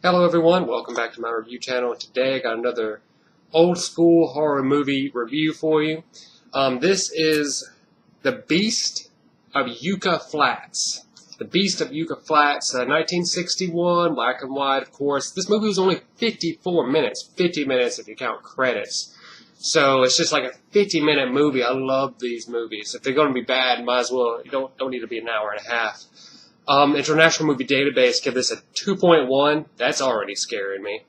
Hello everyone, welcome back to my review channel. Today I got another old school horror movie review for you. This is The Beast of Yucca Flats. The Beast of Yucca Flats, 1961, black and white of course. This movie was only 54 minutes, 50 minutes if you count credits. So it's just like a 50-minute movie. I love these movies. If they're going to be bad, might as well, you don't need to be an hour and a half. International Movie Database give this a 2.1. That's already scaring me.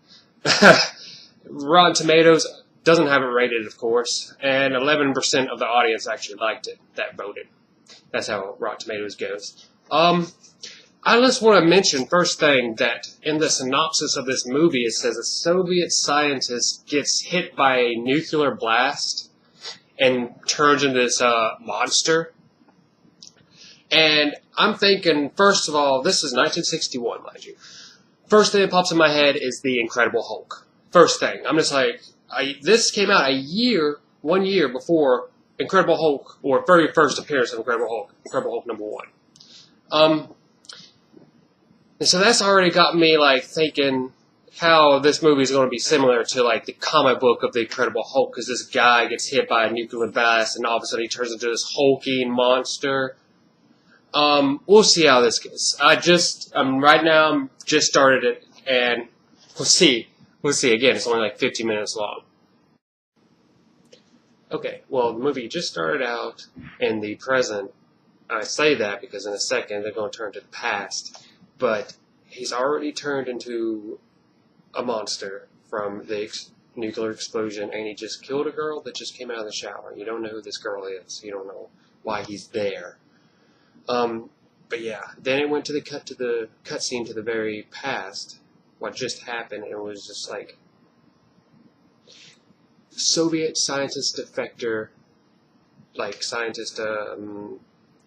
Rotten Tomatoes doesn't have it rated, of course, and 11% of the audience actually liked it that voted. That's how Rotten Tomatoes goes. I just want to mention, first thing, that in the synopsis of this movie it says a Soviet scientist gets hit by a nuclear blast and turns into this monster. And I'm thinking, first of all, this is 1961, mind you. First thing that pops in my head is the Incredible Hulk. First thing. I'm just like, this came out 1 year before Incredible Hulk, or very first appearance of Incredible Hulk #1. And so that's already got me, like, thinking how this movie is going to be similar to, like, the comic book of the Incredible Hulk, because this guy gets hit by a nuclear blast, and all of a sudden he turns into this hulking monster. We'll see how this goes. Right now, I'm just started it, and we'll see. We'll see. Again, it's only like 50 minutes long. Okay, well, the movie just started out in the present. I say that because in a second they're going to turn to the past. But he's already turned into a monster from the nuclear explosion, and he just killed a girl that just came out of the shower. You don't know who this girl is. You don't know why he's there. But yeah, then it went to the cutscene to the very past. What just happened? It was just like Soviet scientist defector, like scientist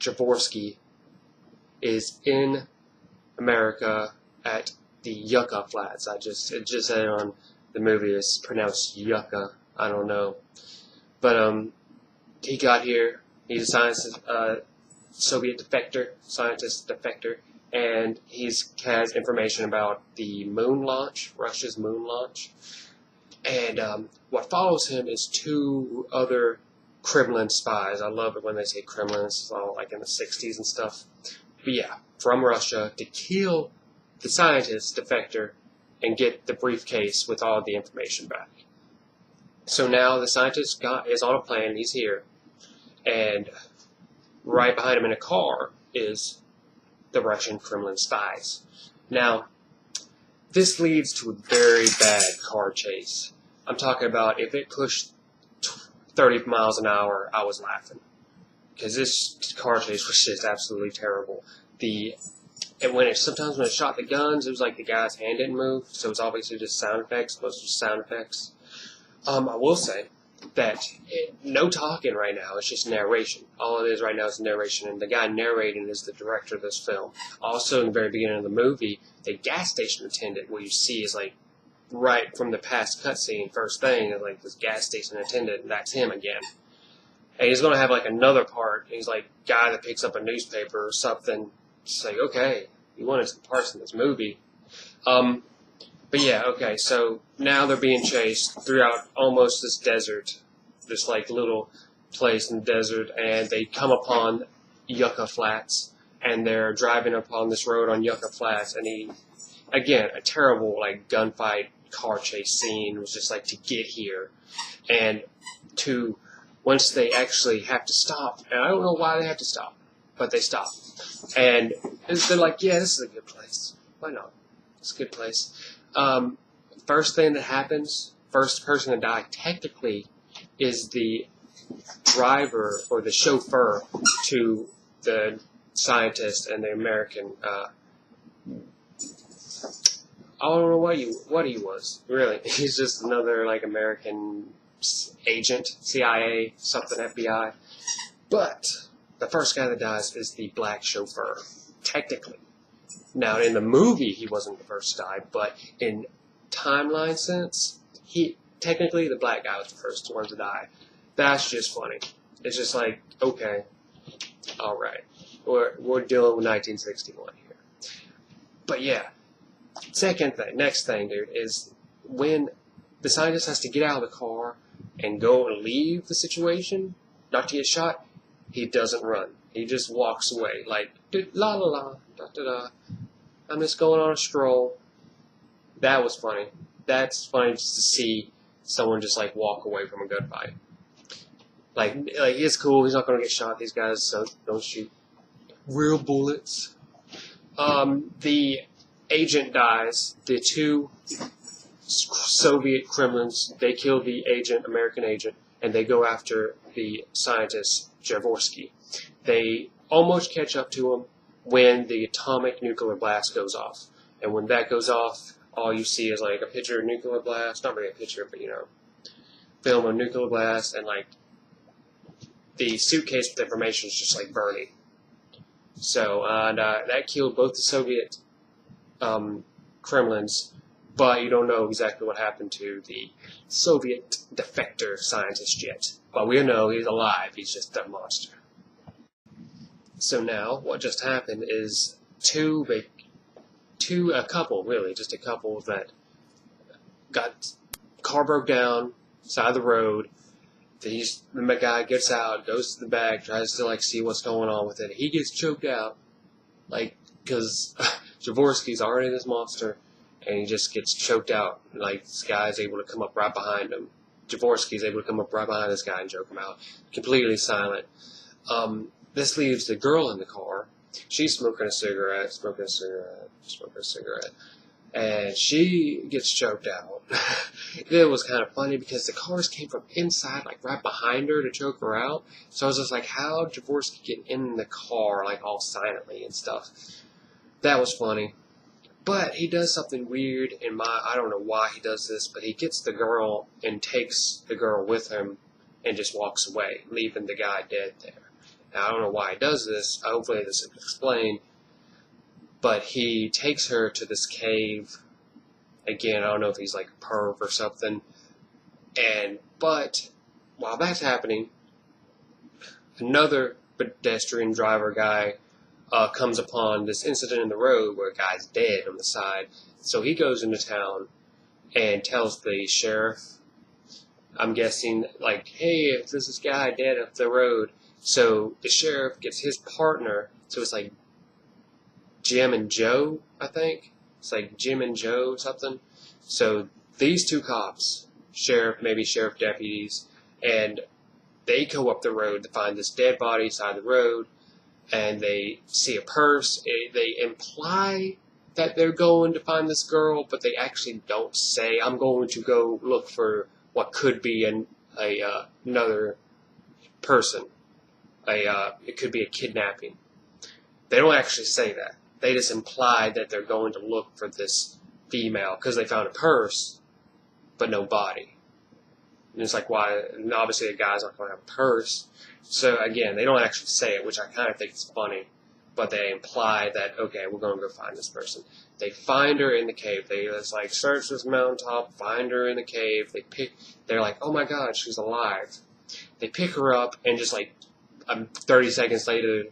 Jaworski, is in America at the Yucca Flats. It just said on the movie it's pronounced Yucca. I don't know, but he got here. He's a scientist. Soviet scientist defector, and he has information about the moon launch, Russia's moon launch. And what follows him is two other Kremlin spies. I love it when they say Kremlin. It's all like in the 60s and stuff. But yeah, from Russia to kill the scientist defector and get the briefcase with all the information back. So now the scientist is on a plane. He's here, and right behind him in a car is the Russian Kremlin spies. Now, this leads to a very bad car chase. I'm talking about if it pushed 30 miles an hour, I was laughing. Because this car chase was just absolutely terrible. Sometimes when it shot the guns, it was like the guy's hand didn't move, so it's obviously just sound effects, most of sound effects. I will say that no talking right now, it's just narration. All it is right now is narration, and the guy narrating is the director of this film. Also, in the very beginning of the movie, the gas station attendant, what you see is like right from the past cutscene, first thing, is like this gas station attendant, and that's him again. And he's going to have like another part. He's like guy that picks up a newspaper or something. It's like, okay, you wanted some parts in this movie. But yeah, okay, so now they're being chased throughout almost this desert, this like little place in the desert, and they come upon Yucca Flats, and they're driving upon this road on Yucca Flats, and again, a terrible like gunfight car chase scene was just like to get here, and once they actually have to stop, and I don't know why they have to stop, but they stop, and they're like, yeah, this is a good place. Why not? It's a good place. First thing that happens, first person to die technically is the driver or the chauffeur to the scientist and the American. I don't know what he was really. He's just another like American agent, CIA, something FBI. But the first guy that dies is the black chauffeur, technically. Now, in the movie, he wasn't the first to die, but in timeline sense, technically the black guy was the first one to die. That's just funny. It's just like, okay, all right, we're dealing with 1961 here. But yeah, Next thing, dude, is when the scientist has to get out of the car and go and leave the situation, not to get shot, he doesn't run. He just walks away, like, la la la, da da da. I'm just going on a stroll. That was funny. That's funny just to see someone just, like, walk away from a gunfight. Like it's cool. He's not going to get shot. These guys don't shoot real bullets. The agent dies. The two Soviet Kremlins, they kill the agent, American agent, and they go after the scientist, Javorsky. They almost catch up to him when the atomic nuclear blast goes off. And when that goes off, all you see is like a picture of nuclear blast. Not really a picture, but film of nuclear blast, and like the suitcase with information is just like burning. So, that killed both the Soviet Kremlins, but you don't know exactly what happened to the Soviet defector scientist yet. But we know he's alive, he's just a monster. So now, what just happened is a couple that got, car broke down, side of the road. The guy gets out, goes to the back, tries to like see what's going on with it. He gets choked out, like, because Javorsky's already this monster, and he just gets choked out. Like, this guy's able to come up right behind him. Javorsky's able to come up right behind this guy and choke him out. Completely silent. This leaves the girl in the car. She's smoking a cigarette, and she gets choked out. It was kind of funny because the cars came from inside, like right behind her to choke her out. So I was just like, how'd Javorsky get in the car, like all silently and stuff? That was funny. But he does something weird I don't know why he does this, but he gets the girl and takes the girl with him and just walks away, leaving the guy dead there. Now, I don't know why he does this. Hopefully this is explained. But he takes her to this cave. Again, I don't know if he's like a perv or something. But while that's happening, another pedestrian driver guy comes upon this incident in the road where a guy's dead on the side. So he goes into town and tells the sheriff, I'm guessing, like, hey, if there's this guy dead up the road. So the sheriff gets his partner, so it's like Jim and Joe, I think. It's like Jim and Joe something. So these two cops, maybe sheriff deputies, and they go up the road to find this dead body side of the road, and they see a purse. They imply that they're going to find this girl, but they actually don't say, I'm going to go look for what could be another person. It could be a kidnapping. They don't actually say that. They just imply that they're going to look for this female because they found a purse, but no body. And it's like, why? And obviously, a guy's not going to have a purse. So again, they don't actually say it, which I kind of think is funny. But they imply that, okay, we're going to go find this person. They find her in the cave. They just like search this mountaintop, find her in the cave. They're like, oh my God, she's alive. They pick her up and just like 30 seconds later,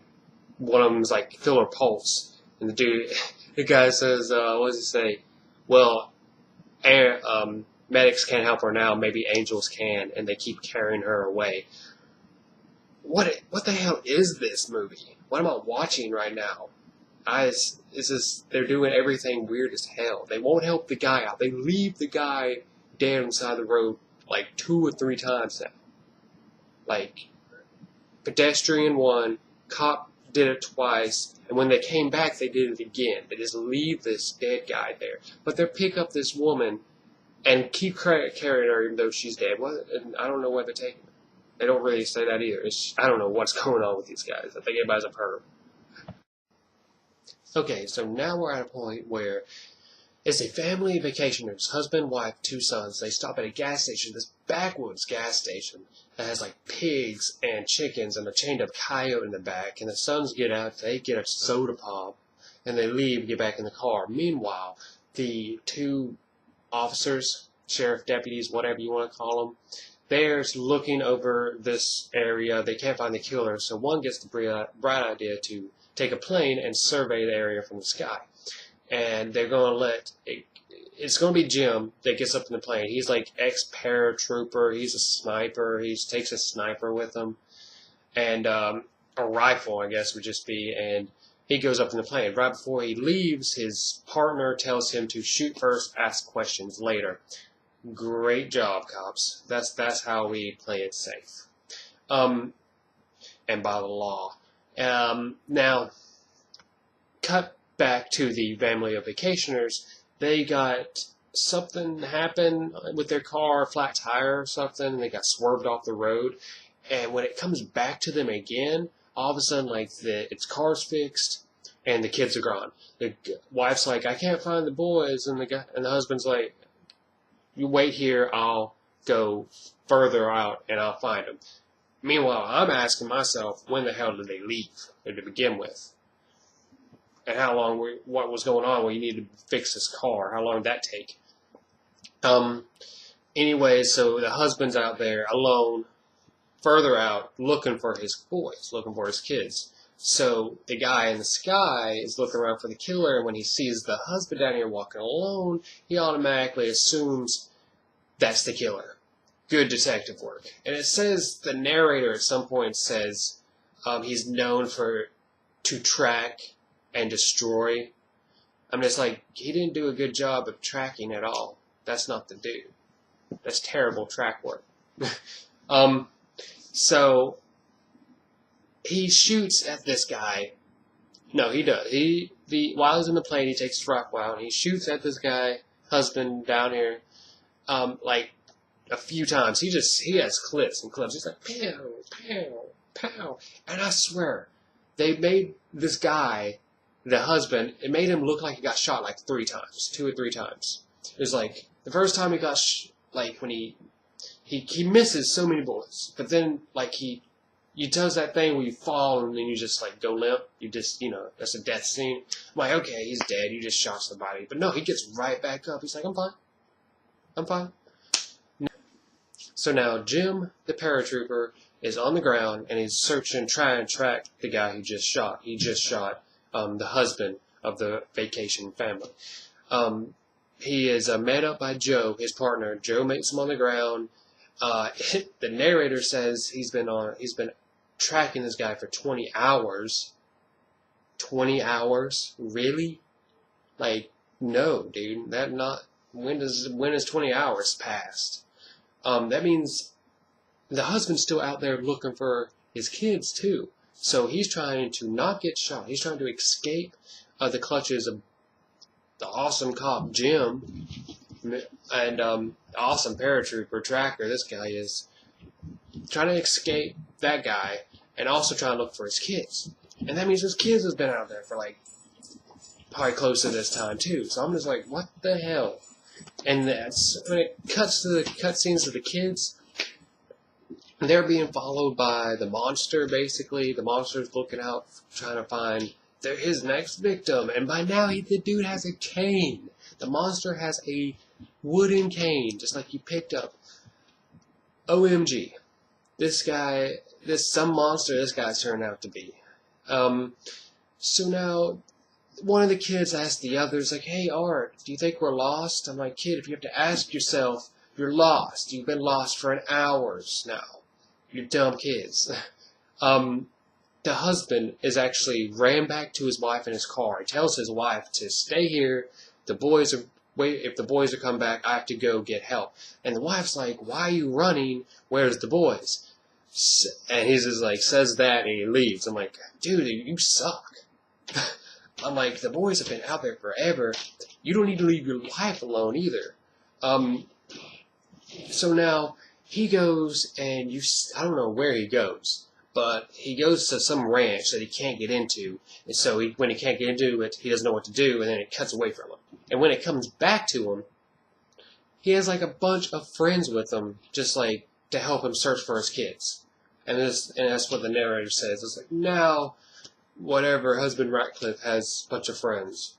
one of them's like, feel her pulse. And the guy says, what does he say? Well, medics can't help her now, maybe angels can, and they keep carrying her away. What the hell is this movie? What am I watching right now? They're doing everything weird as hell. They won't help the guy out. They leave the guy dead on the side of the road like 2 or 3 times now. Like, pedestrian one, cop did it twice, and when they came back, they did it again. They just leave this dead guy there. But they pick up this woman and keep carrying her even though she's dead. And I don't know where they're taking her. They don't really say that either. I don't know what's going on with these guys. I think everybody's a perv. Okay, so now we're at a point where it's a family vacationers, husband, wife, 2 sons. They stop at a gas station, this backwoods gas station that has like pigs and chickens and a chained up coyote in the back. And the sons get out, they get a soda pop, and they leave, get back in the car. Meanwhile, the 2 officers, sheriff deputies, whatever you want to call them, they're looking over this area. They can't find the killer, so one gets the bright idea to take a plane and survey the area from the sky. and they're going to let it, it's going to be Jim that gets up in the plane. He's like ex-paratrooper. He's a sniper. He takes a sniper with him, and a rifle, I guess, would just be. And he goes up in the plane. Right before he leaves, his partner tells him to shoot first, ask questions later. Great job, cops. That's how we play it safe. And by the law. Now, cut back to the family of vacationers. They got something happen with their car, flat tire or something, and they got swerved off the road. And when it comes back to them again, all of a sudden, like, its car's fixed, and the kids are gone. The wife's like, I can't find the boys, and the husband's like, you wait here, I'll go further out, and I'll find them. Meanwhile, I'm asking myself, when the hell did they leave to begin with? And how long, what was going on when you needed to fix this car? How long did that take? Anyway, so the husband's out there alone, further out, looking for his boys, looking for his kids. So the guy in the sky is looking around for the killer, and when he sees the husband down here walking alone, he automatically assumes that's the killer. Good detective work. And it says, the narrator at some point says he's known to track and destroy. I'm just like, he didn't do a good job of tracking at all. That's not the dude. That's terrible track work. So he shoots at this guy. No, he does. While he's in the plane, he takes his rifle out and he shoots at this guy, husband down here, like a few times. He has clips and clips. He's like pow, pow, pow, and I swear, they made this guy, the husband, it made him look like he got shot like 3 times, 2 or 3 times. It was like the first time he got like when he misses so many bullets, but then like he does that thing where you fall and then you just like go limp. You just, that's a death scene. I'm like, okay, he's dead. You just shot somebody. But no, he gets right back up. He's like, I'm fine. I'm fine. So now Jim, the paratrooper, is on the ground and he's searching, trying to track the guy who just shot. He just shot the husband of the vacation family. He is met up by Joe, his partner. Joe meets him on the ground. The narrator says he's been tracking this guy for 20 hours. 20 hours? Really? Like, no, dude. When is 20 hours passed? That means the husband's still out there looking for his kids, too. So he's trying to not get shot. He's trying to escape the clutches of the awesome cop, Jim, and awesome paratrooper tracker. This guy is trying to escape that guy and also trying to look for his kids. And that means his kids has been out there for like probably close to this time too. So I'm just like, what the hell? And that's when it cuts to the cutscenes of the kids. They're being followed by the monster, basically. The monster's looking out, trying to find his next victim. And by now, the dude has a cane. The monster has a wooden cane, just like he picked up. OMG. Some monster this guy's turned out to be. So now, one of the kids asks the others, like, hey, Art, do you think we're lost? I'm like, kid, if you have to ask yourself, you're lost. You've been lost for hours now. You dumb kids. The husband is actually ran back to his wife in his car. He tells his wife to stay here. If the boys are coming back, I have to go get help. And the wife's like, why are you running? Where's the boys? And he's just like, says that and he leaves. I'm like, dude, you suck. I'm like, the boys have been out there forever. You don't need to leave your wife alone either. So now he goes and I don't know where he goes, but he goes to some ranch that he can't get into. And so when he can't get into it, he doesn't know what to do, and then it cuts away from him. And when it comes back to him, he has like a bunch of friends with him, just like to help him search for his kids. And that's what the narrator says. It's like, now, whatever, husband Ratcliffe has a bunch of friends.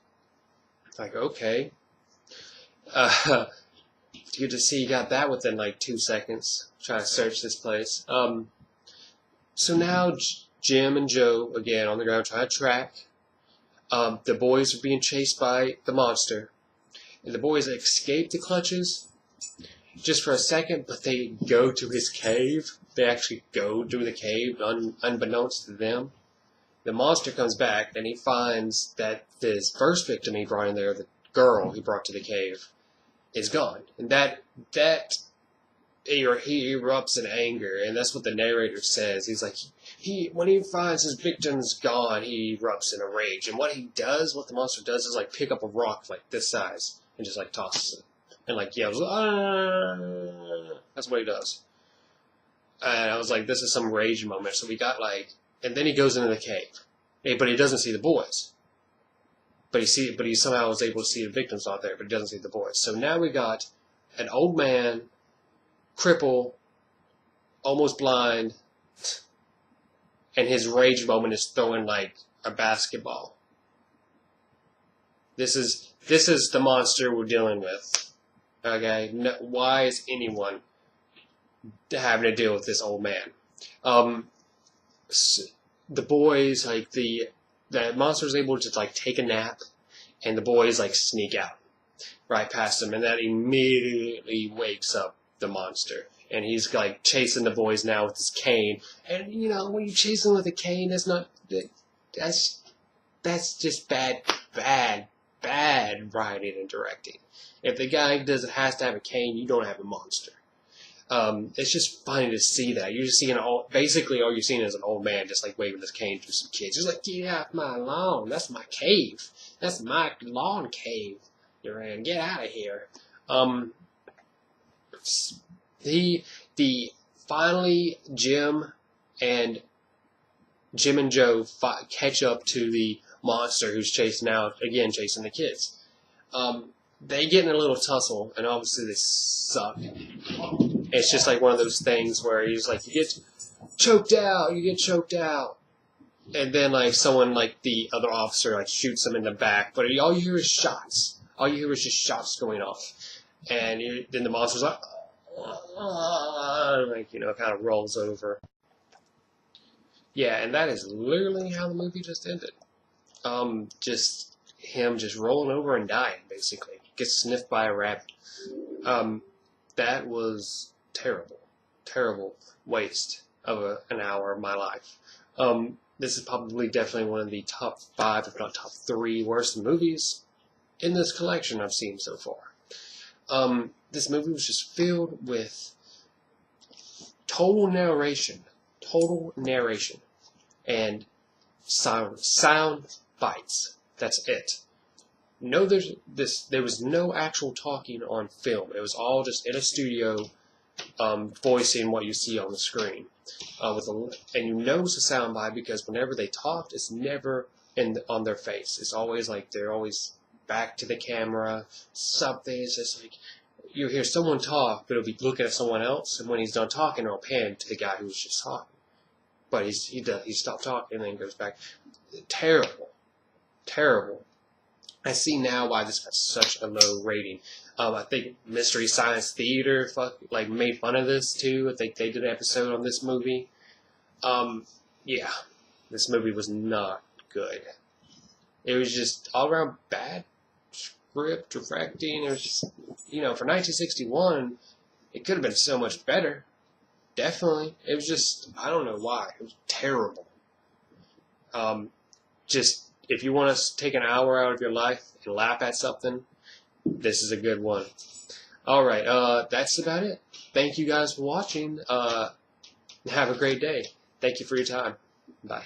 Like, okay. Good to see you got that within like 2 seconds. Trying to search this place. So now Jim and Joe, again, on the ground, trying to track. The boys are being chased by the monster, and the boys escape the clutches just for a second, but they go to his cave. They actually go to the cave, unbeknownst to them. The monster comes back, and he finds that this first victim he brought in there, the girl he brought to the cave, is gone. And that he erupts in anger, and that's what the narrator says. He's like, when he finds his victim's gone, he erupts in a rage. And what the monster does is like pick up a rock like this size and just like tosses it and like yells, "Ah!" That's what he does. And I was like, this is some rage moment. So we got like, and then he goes into the cave, but he doesn't see the boys. But he somehow was able to see the victims out there, but he doesn't see the boys. So now we got an old man, cripple, almost blind, and his rage moment is throwing like a basketball. This is the monster we're dealing with. Okay, why is anyone having to deal with this old man? The boys, like the monster is able to like take a nap, and the boys like sneak out right past him, and that immediately wakes up the monster, and he's like chasing the boys now with his cane. And you know, when you chase them with a cane, that's just bad writing and directing. If the guy has to have a cane, you don't have a monster. It's just funny to see that. You're just seeing basically all you're seeing is an old man just like waving his cane to some kids. He's like, get off my lawn. That's my cave. That's my lawn cave. You're in. Get out of here. Finally Jim and Joe catch up to the monster who's chasing the kids. They get in a little tussle, and obviously they suck. It's just like one of those things where he's like, you get choked out. And then like someone, like the other officer, like shoots him in the back, but all you hear is shots. All you hear is just shots going off. And then the monster's like, kind of rolls over. Yeah, and that is literally how the movie just ended. Just him just rolling over and dying, basically. Gets sniffed by a rabbit. That was terrible waste of an hour of my life. This is definitely one of the top 5, if not top 3 worst movies in this collection I've seen so far. This movie was just filled with total narration, and sound bites. That's it. There was no actual talking on film. It was all just in a studio, voicing what you see on the screen. And you know it's a soundbite because whenever they talked, it's never on their face. It's always like they're always back to the camera. Something. It's just like you hear someone talk, but it'll be looking at someone else, and when he's done talking, it'll pan to the guy who was just talking. But he stopped talking and then goes back. Terrible. I see now why this got such a low rating. I think Mystery Science Theater made fun of this too. I think they did an episode on this movie. Yeah, this movie was not good. It was just all around bad script, directing. It was just, for 1961, it could have been so much better. Definitely. It was just, I don't know why. It was terrible. If you want to take an hour out of your life and laugh at something, this is a good one. Alright, that's about it. Thank you guys for watching. Have a great day. Thank you for your time. Bye.